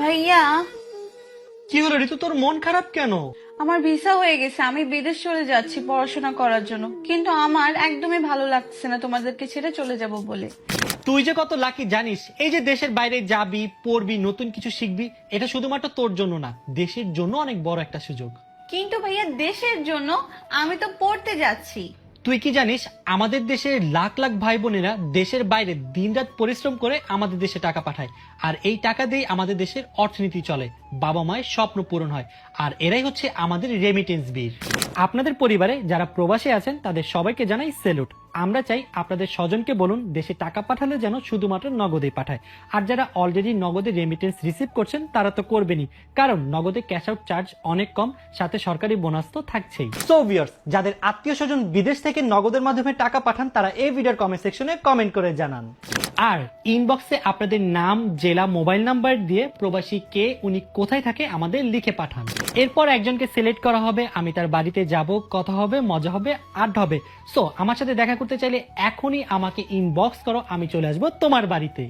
ভাইয়া, কি হলো ঋতু, তোর মন খারাপ কেন? আমার ভিসা হয়ে গেছে, আমি বিদেশ চলে যাচ্ছি পড়াশোনা করার জন্য, কিন্তু আমার একদমই ভালো লাগছে না তোমাদেরকে ছেড়ে চলে যাব বলে। তুই যে কত লাকি জানিস, এই যে দেশের বাইরে যাবি, পড়বি, নতুন কিছু শিখবি, এটা শুধুমাত্র তোর জন্য না, দেশের জন্য অনেক বড় একটা সুযোগ। কিন্তু ভাইয়া, দেশের জন্য আমি তো পড়তে যাচ্ছি। তুই কি জানিস, আমাদের দেশের লাখ লাখ ভাই বোনেরা দেশের বাইরে দিনরাত পরিশ্রম করে আমাদের দেশে টাকা পাঠায়, আর এই টাকা দিয়ে আমাদের দেশের অর্থনীতি চলে, বাবা মায়ের স্বপ্ন পূরণ হয়, আর এরাই হচ্ছে আমাদের রেমিটেন্স বীর। আপনাদের পরিবারে যারা প্রবাসী আছেন তাদের সবাইকে জানাই স্যালুট। আমরা চাই আপনাদের স্বজনকে বলুন দেশে টাকা পাঠালে যেন শুধুমাত্র নগদে পাঠায়, আর যারা অলরেডি নগদে রেমিটেন্স রিসিভ করছেন তারা তো করবেনই, কারণ নগদে ক্যাশ আউট চার্জ অনেক কম, সাথে সরকারি বোনাস তো থাকছেই। সো ভিউয়ার্স, যাদের আত্মীয় স্বজন বিদেশ থেকে নগদের মাধ্যমে টাকা পাঠান তারা এই ভিডিওর কমেন্ট সেকশনে কমেন্ট করে জানান। আর ইনবক্সে আপনাদের নাম, জেলা, মোবাইল নাম্বার দিয়ে প্রবাসী কে, উনি কোথায় থাকে আমাদের লিখে পাঠান। এরপর একজনকে সিলেক্ট করা হবে, আমি তার বাড়িতে যাব, কথা হবে, মজা হবে, আড্ডা হবে। সো আমার সাথে দেখা করতে চাইলে এখনই আমাকে ইনবক্স করো, আমি চলে আসবো তোমার বাড়িতে।